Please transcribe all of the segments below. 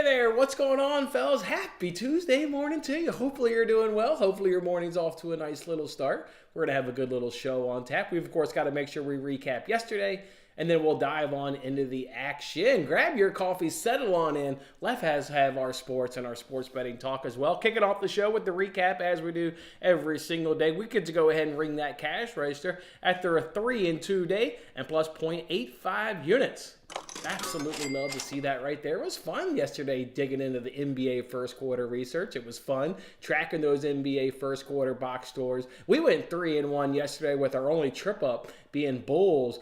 Hey there, what's going on, fellas? Happy Tuesday morning to you. Hopefully you're doing well. Hopefully your morning's off to a nice little start. We're going to have a good little show on tap. We've, of course, got to make sure we recap yesterday, and then we'll dive on into the action. Grab your coffee, settle on in. Left has have our sports and our sports betting talk as well. Kicking off the show with the recap as we do every single day. We get to go ahead and ring that cash register after a 3-2 day and plus 0.85 units. Absolutely love to see that right there. It was fun yesterday digging into the NBA first quarter research. It was fun tracking those NBA first quarter box scores. We went 3-1 yesterday with our only trip up being Bulls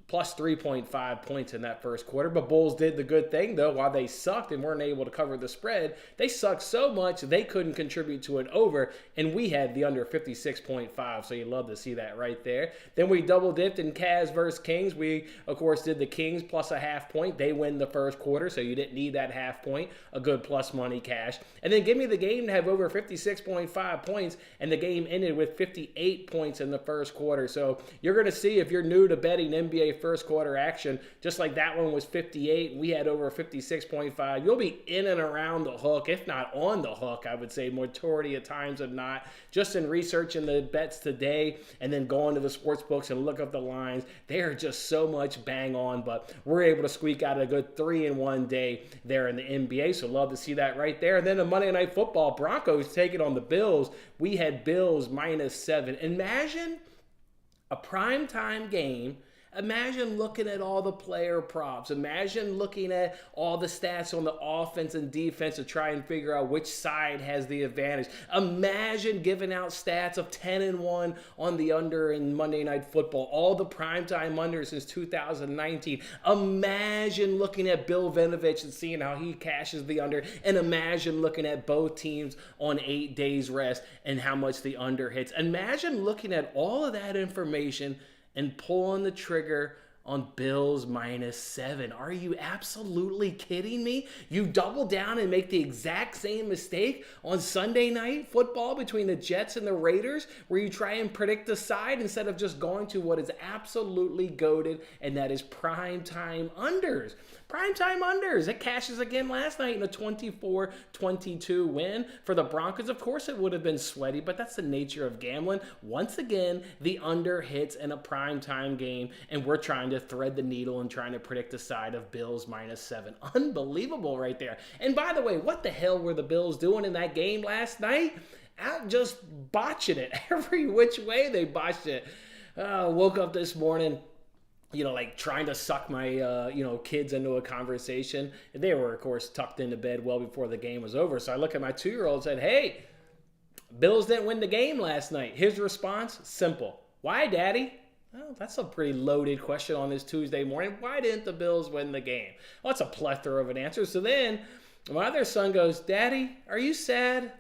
plus 3.5 points in that first quarter. But Bulls did the good thing, though. While they sucked and weren't able to cover the spread, they sucked so much they couldn't contribute to an over, and we had the under 56.5, so you love to see that right there. Then we double-dipped in Cavs versus Kings. We, of course, did the Kings plus a half point. They win the first quarter, so you didn't need that half point. A good plus money cash. And then give me the game to have over 56.5 points, and the game ended with 58 points in the first quarter. So you're going to see, if you're new to betting NBA first quarter action, just like that one was 58 and we had over 56.5, you'll be in and around the hook, if not on the hook, I would say majority of times of not. Just in researching the bets today and then going to the sports books and look up the lines, they are just so much bang on, but we're able to squeak out a good 3-1 day there in the NBA, so love to see that right there. And then the Monday Night Football, Broncos taking on the Bills. We had Bills -7. Imagine a primetime game. Imagine looking at all the player props. Imagine looking at all the stats on the offense and defense to try and figure out which side has the advantage. Imagine giving out stats of 10-1 on the under in Monday Night Football. All the primetime unders since 2019. Imagine looking at Bill Vinovich and seeing how he cashes the under. And imagine looking at both teams on 8 days rest and how much the under hits. Imagine looking at all of that information and pulling the trigger on Bills -7. Are you absolutely kidding me? You double down and make the exact same mistake on Sunday Night Football between the Jets and the Raiders, where you try and predict the side instead of just going to what is absolutely goated, and that is primetime unders. Primetime unders. It cashes again last night in a 24-22 win for the Broncos. Of course, it would have been sweaty, but that's the nature of gambling. Once again, the under hits in a primetime game, and we're trying to thread the needle and trying to predict the side of Bills -7. Unbelievable right there. And by the way, what the hell were the Bills doing in that game last night? Out just botching it. Every which way they botched it. Woke up this morning, like trying to suck my, kids into a conversation. They were, of course, tucked into bed well before the game was over. So I look at my 2-year-old and said, hey, Bills didn't win the game last night. His response, simple. Why, Daddy? Well, that's a pretty loaded question on this Tuesday morning. Why didn't the Bills win the game? Well, that's a plethora of an answer. So then my other son goes, Daddy, are you sad?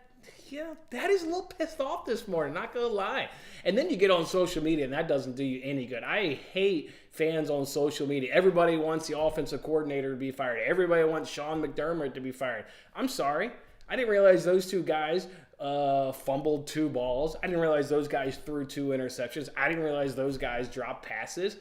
Yeah, Daddy's a little pissed off this morning, not gonna lie. And then you get on social media, and that doesn't do you any good. I hate fans on social media. Everybody wants the offensive coordinator to be fired. Everybody wants Sean McDermott to be fired. I'm sorry. I didn't realize those two guys fumbled 2 balls. I didn't realize those guys threw 2 interceptions. I didn't realize those guys dropped passes.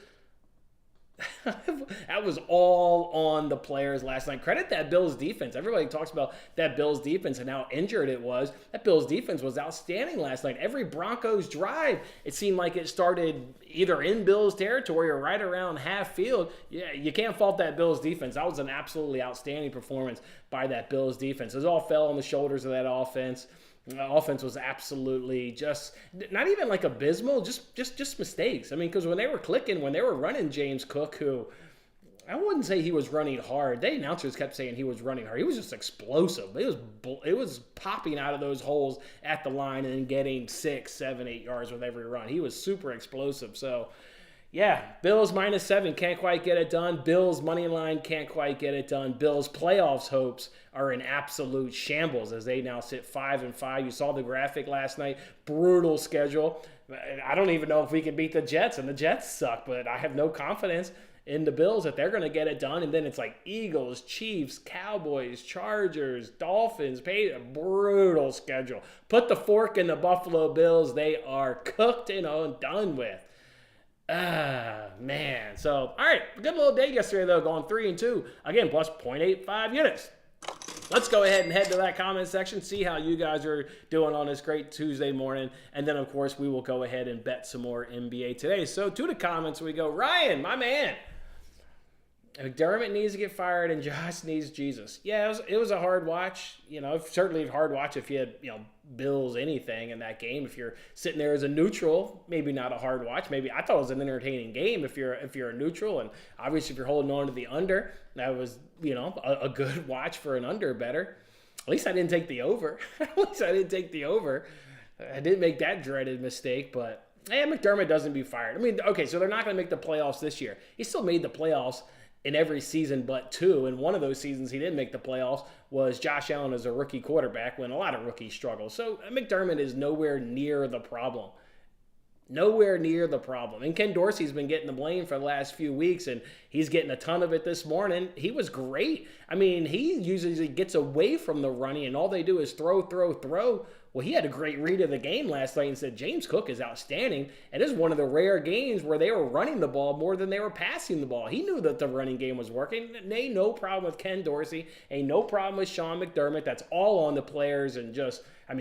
That was all on the players last night. Credit that Bills defense. Everybody talks about that Bills defense and how injured it was. That Bills defense was outstanding last night. Every Broncos drive, it seemed like it started either in Bills territory or right around half field. Yeah, you can't fault that Bills defense. That was an absolutely outstanding performance by that Bills defense. It all fell on the shoulders of that offense. The offense was absolutely just not even like abysmal, just mistakes. I mean, because when they were clicking, when they were running James Cook, who I wouldn't say he was running hard. The announcers kept saying he was running hard. He was just explosive. It was popping out of those holes at the line and getting 6, 7, 8 yards with every run. He was super explosive. So, yeah, Bills -7, can't quite get it done. Bills money line, can't quite get it done. Bills playoffs hopes are in absolute shambles as they now sit 5-5. You saw the graphic last night. Brutal schedule. I don't even know if we can beat the Jets, and the Jets suck, but I have no confidence in the Bills that they're going to get it done. And then it's like Eagles, Chiefs, Cowboys, Chargers, Dolphins. A brutal schedule. Put the fork in the Buffalo Bills. They are cooked and done with. Man. So, all right. Good little day yesterday, though, going 3-2. Again, plus 0.85 units. Let's go ahead and head to that comment section, see how you guys are doing on this great Tuesday morning. And then, of course, we will go ahead and bet some more NBA today. So to the comments we go. Ryan, my man. McDermott needs to get fired and Josh needs Jesus. Yeah, it was a hard watch. Certainly a hard watch if you had, Bills anything in that game. If you're sitting there as a neutral, maybe not a hard watch. Maybe I thought it was an entertaining game if you're a neutral. And obviously if you're holding on to the under, that was, a good watch for an under better. At least I didn't take the over. I didn't make that dreaded mistake, but McDermott doesn't be fired. Okay, so they're not going to make the playoffs this year. He still made the playoffs in every season but two, and one of those seasons he didn't make the playoffs was Josh Allen as a rookie quarterback when a lot of rookies struggle. So McDermott is nowhere near the problem. Nowhere near the problem. And Ken Dorsey's been getting the blame for the last few weeks, and he's getting a ton of it this morning. He was great. He usually gets away from the running, and all they do is throw. Well, he had a great read of the game last night and said James Cook is outstanding. And this is one of the rare games where they were running the ball more than they were passing the ball. He knew that the running game was working. Ain't no problem with Ken Dorsey. Ain't no problem with Sean McDermott. That's all on the players. And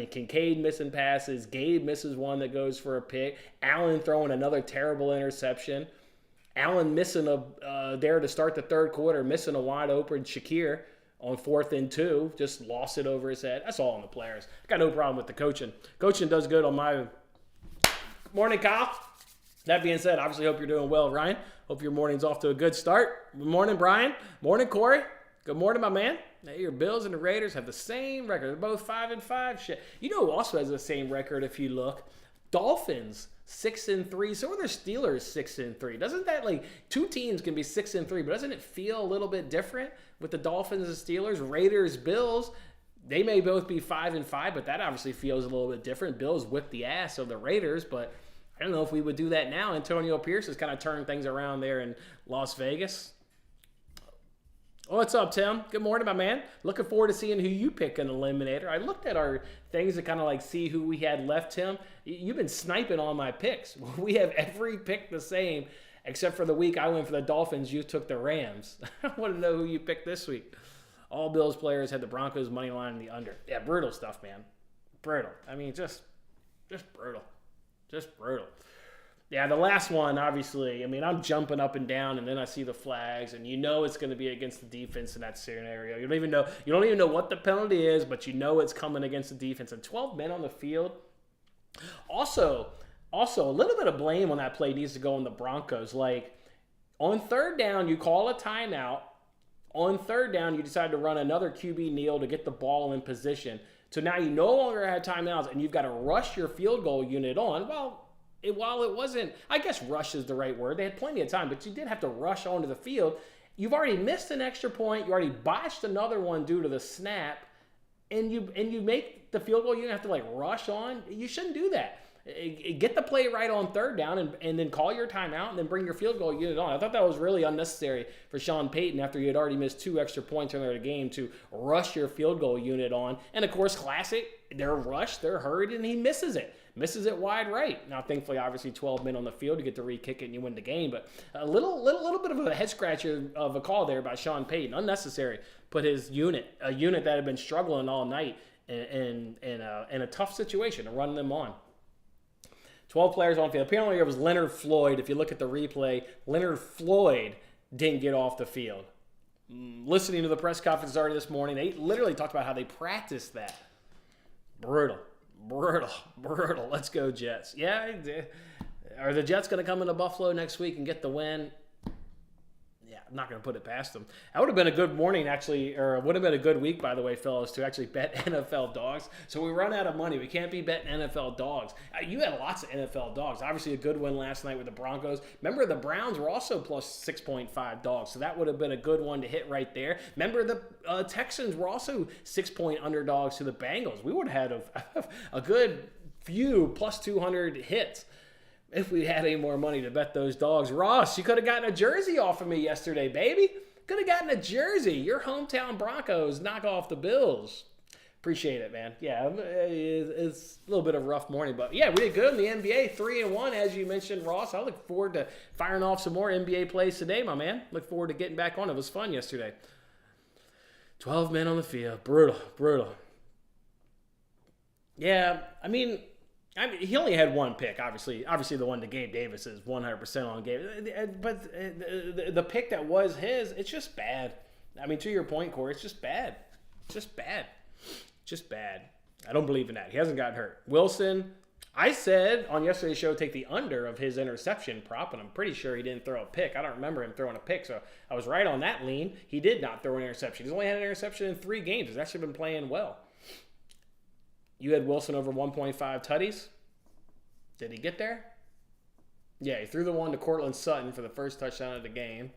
Kincaid missing passes. Gabe misses one that goes for a pick. Allen throwing another terrible interception. Allen missing there to start the third quarter, missing a wide open Shakir on 4th and 2, just lost it over his head. That's all on the players. I got no problem with the coaching. Coaching does good on my... Morning, Kyle. That being said, obviously hope you're doing well, Ryan. Hope your morning's off to a good start. Good morning, Brian. Morning, Corey. Good morning, my man. Hey, your Bills and the Raiders have the same record. They're both 5-5. Shit. You know who also has the same record if you look? Dolphins. 6-3. So are the Steelers 6-3. Doesn't that two teams can be 6-3, but doesn't it feel a little bit different with the Dolphins and Steelers? Raiders, Bills, they may both be 5-5, but that obviously feels a little bit different. Bills whipped the ass of the Raiders, but I don't know if we would do that now. Antonio Pierce has kind of turned things around there in Las Vegas. Oh, what's up, Tim? Good morning, my man. Looking forward to seeing who you pick in the Eliminator. I looked at our things to kind of see who we had left, Tim. You've been sniping on my picks. We have every pick the same, except for the week I went for the Dolphins. You took the Rams. I want to know who you picked this week. All Bills players had the Broncos money line in the under. Yeah, brutal stuff, man. Brutal. Just brutal. Just brutal. Yeah, the last one, obviously, I'm jumping up and down, and then I see the flags, and it's going to be against the defense in that scenario. You don't even know what the penalty is, but it's coming against the defense. And 12 men on the field. Also, a little bit of blame on that play needs to go on the Broncos. On third down, you call a timeout. On third down, you decide to run another QB kneel to get the ball in position. So now you no longer have timeouts, and you've got to rush your field goal unit on. While it wasn't, I guess rush is the right word. They had plenty of time, but you did have to rush onto the field. You've already missed an extra point. You already botched another one due to the snap, and you make the field goal. You don't have to rush on. You shouldn't do that. Get the play right on third down and then call your timeout and then bring your field goal unit on. I thought that was really unnecessary for Sean Payton after he had already missed 2 extra points in the game to rush your field goal unit on. And of course, classic, they're rushed, they're hurried, and he misses it. Misses it wide right. Now, thankfully, obviously, 12 men on the field to get to re-kick it and you win the game. But a little bit of a head-scratcher of a call there by Sean Payton. Unnecessary. Put his unit, a unit that had been struggling all night in a tough situation, and run them on. 12 players on the field. Apparently, it was Leonard Floyd. If you look at the replay, Leonard Floyd didn't get off the field. Listening to the press conference already this morning, they literally talked about how they practiced that. Brutal. Let's go, Jets. Yeah, are the Jets going to come into Buffalo next week and get the win? Yeah, I'm not going to put it past them. That would have been a good morning, actually, or would have been a good week, by the way, fellas, to actually bet NFL dogs. So we run out of money. We can't be betting NFL dogs. You had lots of NFL dogs. Obviously, a good win last night with the Broncos. Remember, the Browns were also plus 6.5 dogs, so that would have been a good one to hit right there. Remember, the Texans were also 6-point underdogs to the Bengals. We would have had a good few plus 200 hits if we had any more money to bet those dogs. Ross, you could have gotten a jersey off of me yesterday, baby. Could have gotten a jersey. Your hometown Broncos knock off the Bills. Appreciate it, man. Yeah, it's a little bit of a rough morning, but yeah, we did good in the NBA, 3-1, as you mentioned, Ross. I look forward to firing off some more NBA plays today, my man. Look forward to getting back on. It was fun yesterday. 12 men on the field. Brutal, brutal. Yeah, I mean, he only had one pick, obviously. Obviously, the one to Gabe Davis is 100% on Gabe. But the pick that was his, it's just bad. I mean, to your point, Corey, it's just bad. Just bad. Just bad. I don't believe in that. He hasn't gotten hurt. Wilson, I said on yesterday's show, take the under of his interception prop, and I'm pretty sure he didn't throw a pick. I don't remember him throwing a pick, so I was right on that lean. He did not throw an interception. He's only had an interception in 3 games. He's actually been playing well. You had Wilson over 1.5 tutties. Did he get there? Yeah, he threw the one to Cortland Sutton for the first touchdown of the game.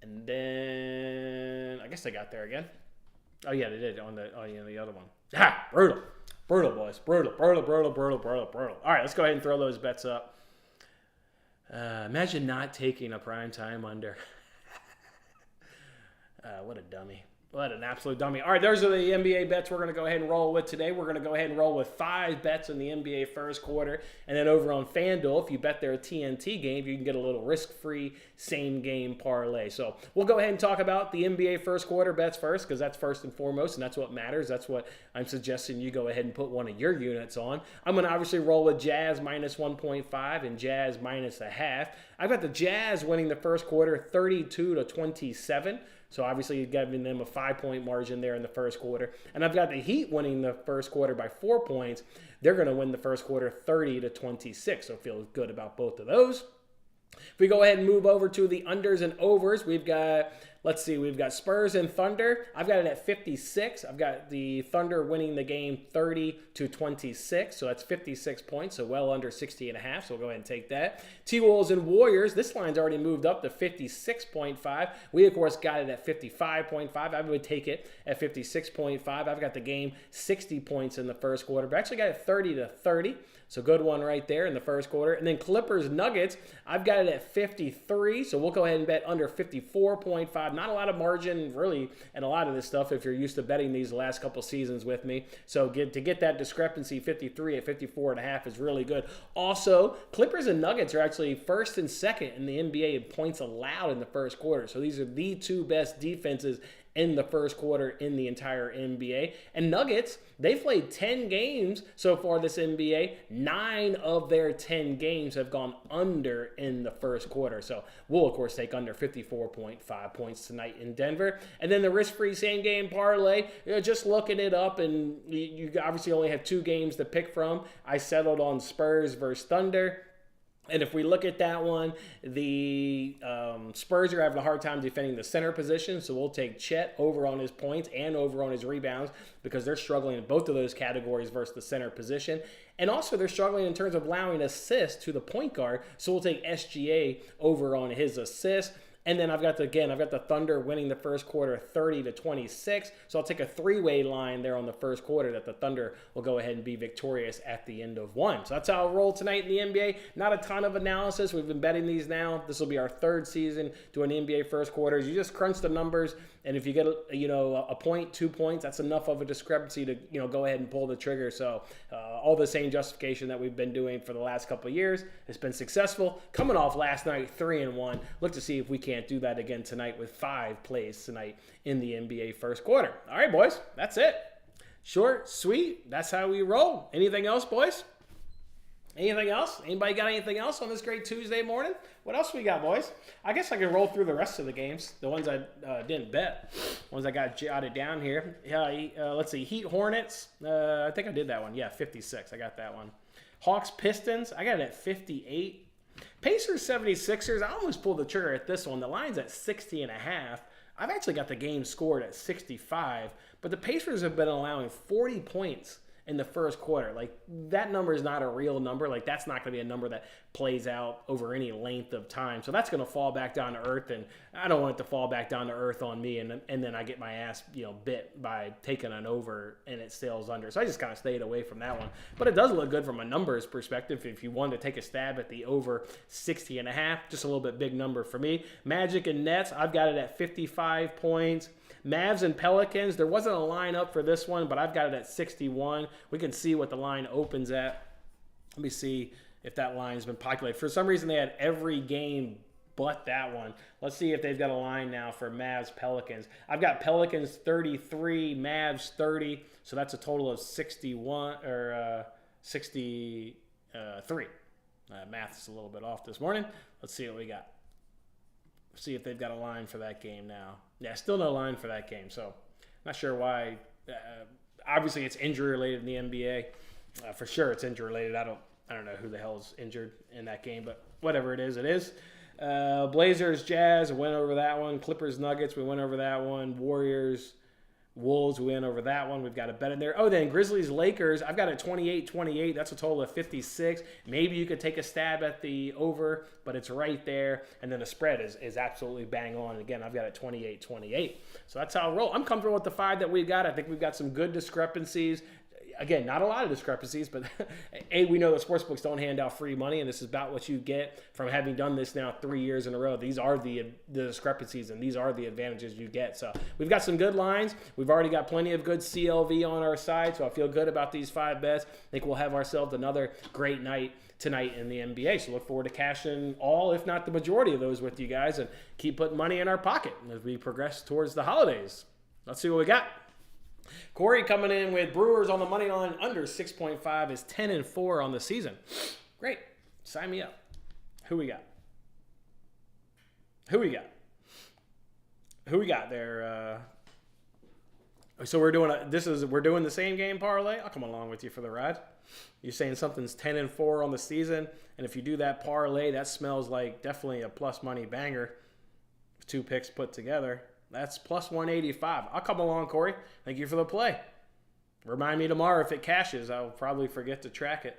And then I guess they got there again. Oh, yeah, they did on the other one. Ha! Brutal. Brutal, boys. Brutal. All right, let's go ahead and throw those bets up. Imagine not taking a primetime under. What a dummy. What an absolute dummy. All right, those are the NBA bets we're going to go ahead and roll with today. We're going to go ahead and roll with 5 bets in the NBA first quarter. And then over on FanDuel, if you bet their TNT game, you can get a little risk-free same-game parlay. So we'll go ahead and talk about the NBA first quarter bets first, because that's first and foremost, and that's what matters. That's what I'm suggesting you go ahead and put one of your units on. I'm going to obviously roll with Jazz minus 1.5 and Jazz minus 0.5. I've got the Jazz winning the first quarter 32-27. So obviously you're giving them a 5-point margin there in the first quarter. And I've got the Heat winning the first quarter by 4 points. They're going to win the first quarter 30-26. So feel good about both of those. If we go ahead and move over to the unders and overs, we've got Spurs and Thunder. I've got it at 56. I've got the Thunder winning the game 30-26. So that's 56 points, so well under 60.5. So we'll go ahead and take that. T-Wolves and Warriors. This line's already moved up to 56.5. We, of course, got it at 55.5. I would take it at 56.5. I've got the game 60 points in the first quarter, but I actually got it 30-30. So good one right there in the first quarter. And then Clippers Nuggets, I've got it at 53. So we'll go ahead and bet under 54.5. Not a lot of margin really and a lot of this stuff if you're used to betting these the last couple seasons with me. So to get that discrepancy 53 at 54.5 is really good. Also, Clippers and Nuggets are actually first and second in the NBA in points allowed in the first quarter. So these are the 2 best defenses in the first quarter in the entire NBA. And Nuggets, they've played 10 games so far this NBA. 9 of their 10 games have gone under in the first quarter. So we'll, of course, take under 54.5 points tonight in Denver. And then the risk-free same-game parlay, just looking it up, and you obviously only have 2 games to pick from. I settled on Spurs versus Thunder. And if we look at that one, the Spurs are having a hard time defending the center position, so we'll take Chet over on his points and over on his rebounds because they're struggling in both of those categories versus the center position. And also they're struggling in terms of allowing assists to the point guard, so we'll take SGA over on his assists. And then I've got the Thunder winning the first quarter 30-26. So I'll take a 3-way line there on the first quarter that the Thunder will go ahead and be victorious at the end of 1. So that's how I'll roll tonight in the NBA. Not a ton of analysis. We've been betting these now. This will be our 3rd season doing NBA first quarters. You just crunch the numbers, and if you get a point, 2 points, that's enough of a discrepancy to go ahead and pull the trigger. So all the same justification that we've been doing for the last couple of years has been successful. Coming off last night 3-1. Look to see if we can't do that again tonight with 5 plays tonight in the NBA first quarter. All right, boys, that's it. Short, sweet, that's how we roll. Anything else, boys? Anything else? Anybody got anything else on this great Tuesday morning? What else we got, boys? I guess I can roll through the rest of the games, the ones I didn't bet, ones I got jotted down here. Let's see, Heat Hornets. I think I did that one. Yeah, 56. I got that one. Hawks Pistons. I got it at 58. Pacers 76ers. I almost pulled the trigger at this one. The line's at 60.5. I've actually got the game scored at 65, but the Pacers have been allowing 40 points in the first quarter. Like, that number is not a real number. Like, that's not going to be a number that plays out over any length of time. So that's going to fall back down to earth, and I don't want it to fall back down to earth on me, and then I get my ass, bit by taking an over and it sails under. So I just kind of stayed away from that one. But it does look good from a numbers perspective. If you wanted to take a stab at the over 60.5, just a little bit big number for me. Magic and Nets, I've got it at 55 points. Mavs and Pelicans, there wasn't a line up for this one, but I've got it at 61. We can see what the line opens at. Let me see if that line has been populated. For some reason, they had every game but that one. Let's see if they've got a line now for Mavs Pelicans. I've got Pelicans 33, Mavs 30, so that's a total of 61 or 63. Math's a little bit off this morning. Let's see what we got. See if they've got a line for that game now. Yeah, still no line for that game, so not sure why. Obviously, it's injury related in the NBA. For sure, it's injury related. I don't know who the hell's injured in that game, but whatever it is, it is. Blazers, Jazz, we went over that one. Clippers, Nuggets, we went over that one. Warriors, Wolves, we went over that one. We've got a bet in there. Oh, then Grizzlies, Lakers, I've got a 28-28. That's a total of 56. Maybe you could take a stab at the over, but it's right there. And then the spread is absolutely bang on. Again, I've got a 28-28. So that's how I roll. I'm comfortable with the 5 that we've got. I think we've got some good discrepancies. Again, not a lot of discrepancies, but we know that sportsbooks don't hand out free money, and this is about what you get from having done this now 3 years in a row. These are the discrepancies, and these are the advantages you get. So we've got some good lines. We've already got plenty of good CLV on our side, so I feel good about these 5 bets. I think we'll have ourselves another great night tonight in the NBA. So look forward to cashing all, if not the majority of those with you guys, and keep putting money in our pocket as we progress towards the holidays. Let's see what we got. Corey coming in with Brewers on the money line under 6.5 is 10-4 on the season. Great. Sign me up. Who we got? Who we got there? So we're doing the same game parlay. I'll come along with you for the ride. You're saying something's 10-4 on the season, and if you do that parlay, that smells like definitely a plus money banger. 2 picks put together. That's plus 185. I'll come along, Corey. Thank you for the play. Remind me tomorrow if it cashes. I'll probably forget to track it.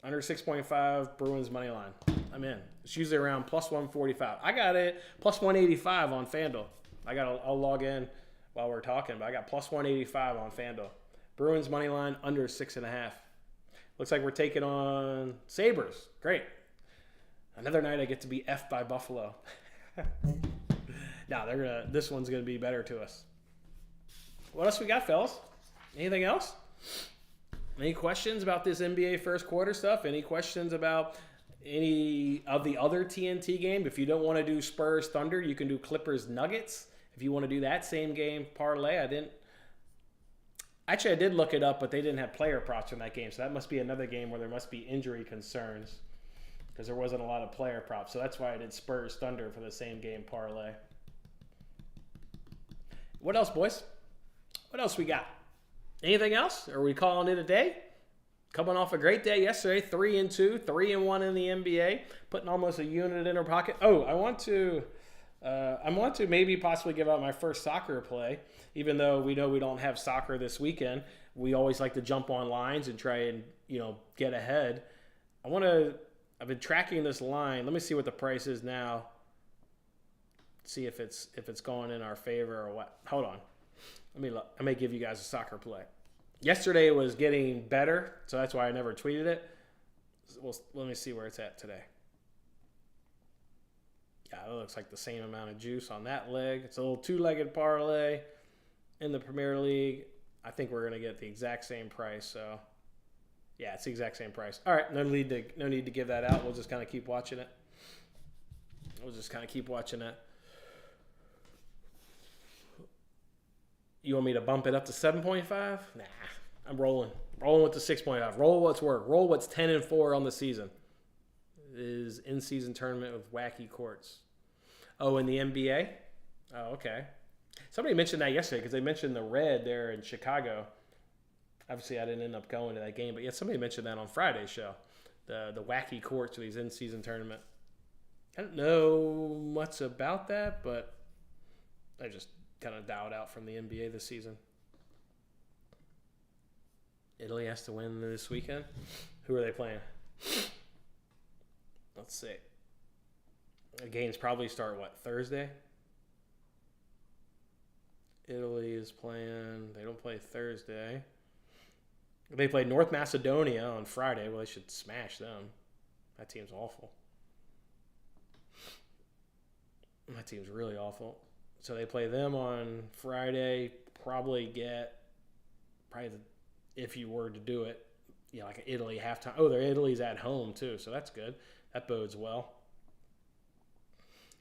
Under 6.5, Bruins money line. I'm in. It's usually around plus 145. I got it plus 185 on FanDuel. I'll log in while we're talking, but I got plus 185 on FanDuel. Bruins money line under 6.5. Looks like we're taking on Sabres. Great. Another night I get to be F'd by Buffalo. No, this one's gonna be better to us. What else we got, fellas? Anything else? Any questions about this NBA first quarter stuff? Any questions about any of the other TNT game? If you don't want to do Spurs Thunder, you can do Clippers Nuggets. If you want to do that same game parlay, I did look it up, but they didn't have player props in that game, so that must be another game where there must be injury concerns because there wasn't a lot of player props. So that's why I did Spurs Thunder for the same game parlay. What else, boys? What else we got? Anything else? Are we calling it a day? Coming off a great day yesterday, 3-2, 3-1 in the NBA, putting almost a unit in our pocket. Oh, I want to maybe possibly give out my first soccer play, even though we know we don't have soccer this weekend. We always like to jump on lines and try and get ahead. I've been tracking this line. Let me see what the price is now. See if it's going in our favor or what. Hold on. I may give you guys a soccer play. Yesterday it was getting better, so that's why I never tweeted it. Well, let me see where it's at today. Yeah, it looks like the same amount of juice on that leg. It's a little 2-legged parlay in the Premier League. I think we're going to get the exact same price. So, yeah, it's the exact same price. All right, no need to give that out. We'll just kind of keep watching it. You want me to bump it up to 7.5? Nah, I'm rolling. Rolling with the 6.5. Roll what's work. Roll what's 10-4 on the season. It is in-season tournament with wacky courts. Oh, in the NBA? Oh, okay. Somebody mentioned that yesterday because they mentioned the Red there in Chicago. Obviously, I didn't end up going to that game, but yeah, somebody mentioned that on Friday's show. The wacky courts of these in-season tournament. I don't know much about that, but I just kind of dialed out from the NBA this season. Italy has to win this weekend. Who are they playing? Let's see. The games probably start, Thursday? Italy is playing... They don't play Thursday. They play North Macedonia on Friday. Well, they should smash them. That team's awful. That team's really awful. So they play them on Friday. If you were to do it, like an Italy halftime. Oh, Italy's at home too, so that's good. That bodes well.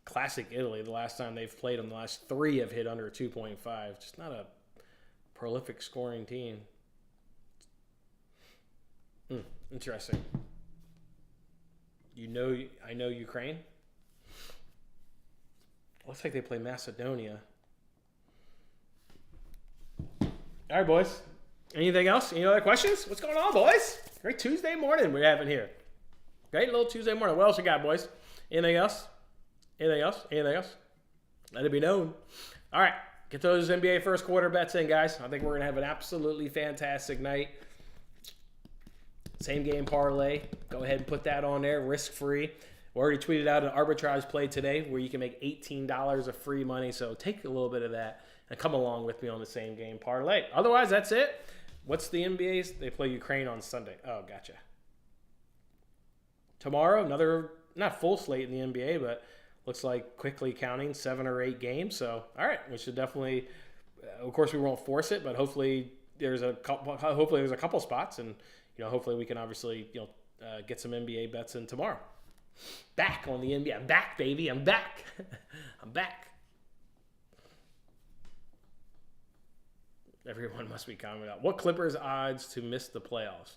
Classic Italy. The last time they've played them, the last 3 have hit under 2.5. Just not a prolific scoring team. Interesting. I know Ukraine. Looks like they play Macedonia. All right, boys. Anything else? Any other questions? What's going on, boys? Great Tuesday morning we're having here. Great little Tuesday morning. What else you got, boys? Anything else? Anything else? Anything else? Let it be known. All right. Get those NBA first quarter bets in, guys. I think we're going to have an absolutely fantastic night. Same game parlay. Go ahead and put that on there, risk-free. We already tweeted out an arbitrage play today where you can make $18 of free money. So take a little bit of that and come along with me on the same game parlay. Otherwise, that's it. What's the NBA's? They play Ukraine on Sunday. Oh, gotcha. Tomorrow, another, not full slate in the NBA, but looks like quickly counting 7 or 8 games. So, all right, we should definitely, of course, we won't force it, but hopefully there's a couple spots, and hopefully we can obviously get some NBA bets in tomorrow. Back on the NBA. I'm back, baby. I'm back. I'm back. Everyone must be commenting out. What Clippers odds to miss the playoffs?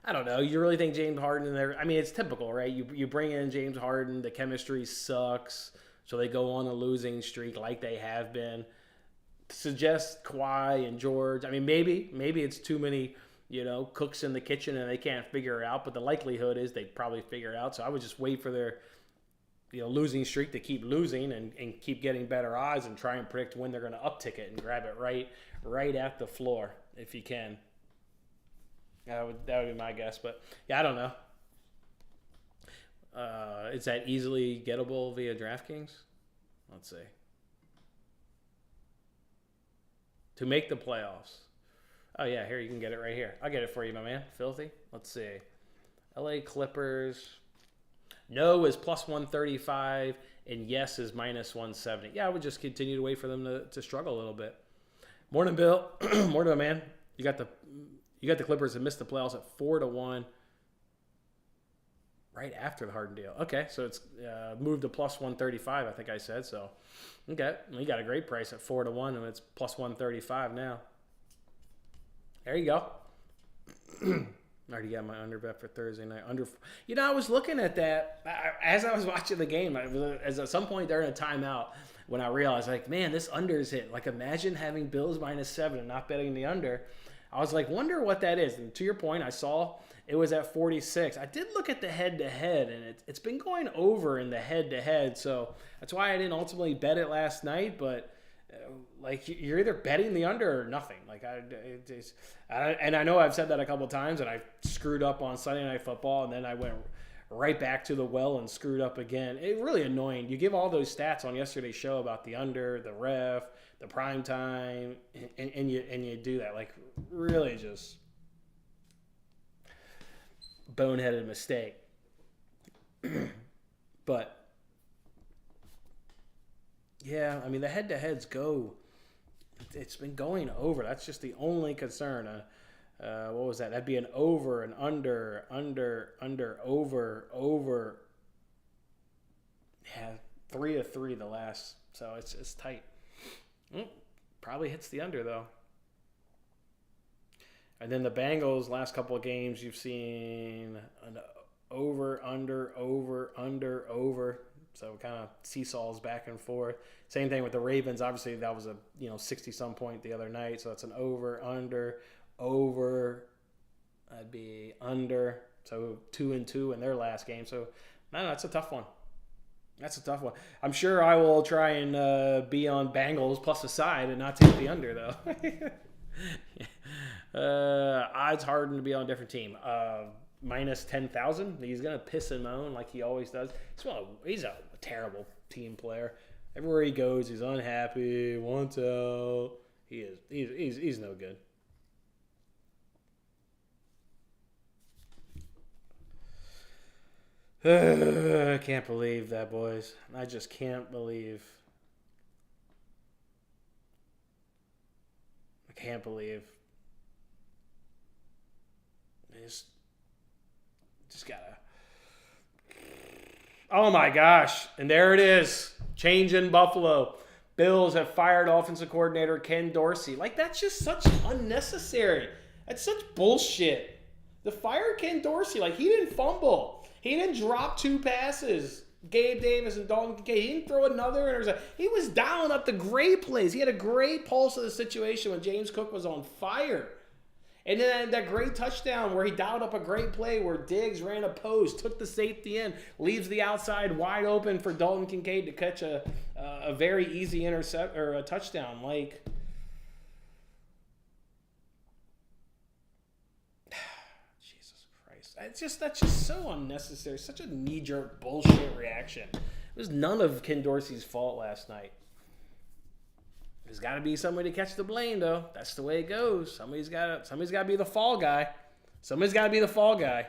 I don't know. You really think James Harden in there? I mean, it's typical, right? You bring in James Harden, the chemistry sucks, so they go on a losing streak like they have been. Suggest Kawhi and George. I mean, maybe it's too many, cooks in the kitchen and they can't figure it out, but the likelihood is they'd probably figure it out. So I would just wait for their losing streak to keep losing and keep getting better odds and try and predict when they're going to uptick it and grab it right at the floor if you can. That would be my guess, but yeah, I don't know. Is that easily gettable via DraftKings? Let's see. To make the playoffs. Oh yeah, here you can get it right here. I'll get it for you, my man. Filthy. Let's see. LA Clippers. No is plus 135 and yes is minus 170. Yeah, I would just continue to wait for them to struggle a little bit. Morning, Bill. Morning, man. You got the Clippers that missed the playoffs at 4-1 right after the Harden deal. Okay, so it's moved to plus 135, I think I said. So, okay, you got a great price at 4-1, and it's plus 135 now. There you go. I already got my under bet for Thursday night. I was looking at that as I was watching the game. As at some point during a timeout, when I realized, man, this under is hit. Imagine having Bills -7 and not betting the under. I was wonder what that is. And to your point, I saw it was at 46. I did look at the head-to-head, and it's been going over in the head-to-head. So that's why I didn't ultimately bet it last night. But you're either betting the under or nothing. And I know I've said that a couple of times, and I screwed up on Sunday Night Football, and then I went right back to the well and screwed up again. It really annoying. You give all those stats on yesterday's show about the under, the ref, the prime time, and you do that. Really just boneheaded mistake. But yeah, I mean, the head-to-heads go. It's been going over. That's just the only concern. What was that? That'd be an over, an under, over. Yeah, 3-3 the last. So it's tight. Probably hits the under, though. And then the Bengals, last couple of games, you've seen an over, under. So kind of seesaws back and forth. Same thing with the Ravens. Obviously, that was a 60-some point the other night. So that's an over, under. That'd be under. So 2-2 in their last game. So no, that's a tough one. I'm sure I will try and be on Bengals plus a side and not take the under, though. Odds Harden to be on a different team. Minus 10,000. He's going to piss and moan like he always does. He's a terrible team player. Everywhere he goes, he's unhappy, wants out. He's no good. I can't believe that, boys. I just can't believe. I can't believe. Just gotta. Oh my gosh. And there it is. Change in Buffalo. Bills have fired offensive coordinator Ken Dorsey. Like, that's just such unnecessary. That's such bullshit. The fire Ken Dorsey. Like, he didn't fumble. He didn't drop 2 passes. Gabe Davis and Dalton Kincaid. He didn't throw another interception. He was dialing up the great plays. He had a great pulse of the situation when James Cook was on fire. And then that great touchdown where he dialed up a great play where Diggs ran a post, took the safety in, leaves the outside wide open for Dalton Kincaid to catch a very easy intercept or a touchdown. Like, Jesus Christ. That's just so unnecessary. Such a knee-jerk bullshit reaction. It was none of Ken Dorsey's fault last night. There's got to be somebody to catch the blame, though. That's the way it goes. Somebody's got to be the fall guy. Somebody's got to be the fall guy.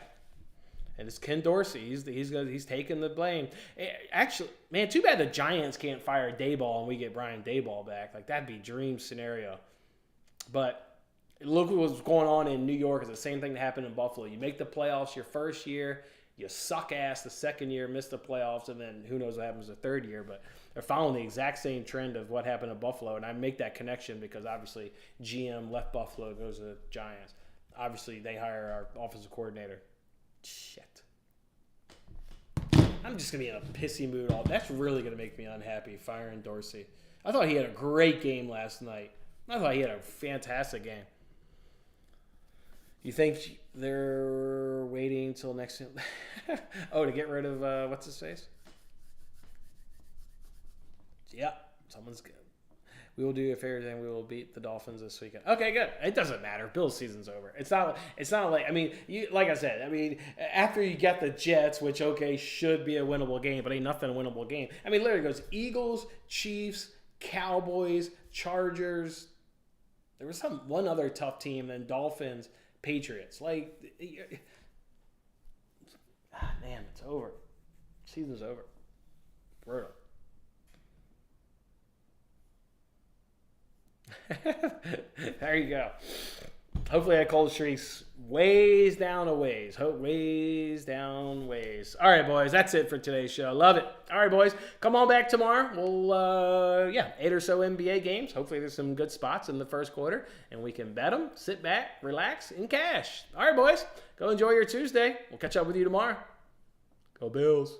And it's Ken Dorsey. He's taking the blame. Actually, man, too bad the Giants can't fire Daboll and we get Brian Daboll back. Like, that'd be dream scenario. But look what's going on in New York. It's the same thing that happened in Buffalo. You make the playoffs your first year. You suck ass the second year, miss the playoffs, and then who knows what happens the third year. But they're following the exact same trend of what happened to Buffalo. And I make that connection because obviously GM left Buffalo, goes to the Giants. Obviously, they hire our offensive coordinator. Shit. I'm just going to be in a pissy mood. That's really going to make me unhappy, firing Dorsey. I thought he had a great game last night. I thought he had a fantastic game. You think they're waiting until next... to get rid of... what's his face? Yeah, someone's good. We will do a fair thing. We will beat the Dolphins this weekend. Okay, good. It doesn't matter. Bills' season's over. It's not like... I mean, like I said, after you get the Jets, which, okay, should be a winnable game, but ain't nothing a winnable game. I mean, literally goes Eagles, Chiefs, Cowboys, Chargers. There was one other tough team, then Dolphins... Patriots. Like, man, it's over. Season's over. Brutal. There you go. Hopefully that cold streak's ways down a ways. Ways down ways. All right, boys. That's it for today's show. Love it. All right, boys. Come on back tomorrow. We'll, 8 or so NBA games. Hopefully there's some good spots in the first quarter, and we can bet them, sit back, relax, and cash. All right, boys. Go enjoy your Tuesday. We'll catch up with you tomorrow. Go Bills.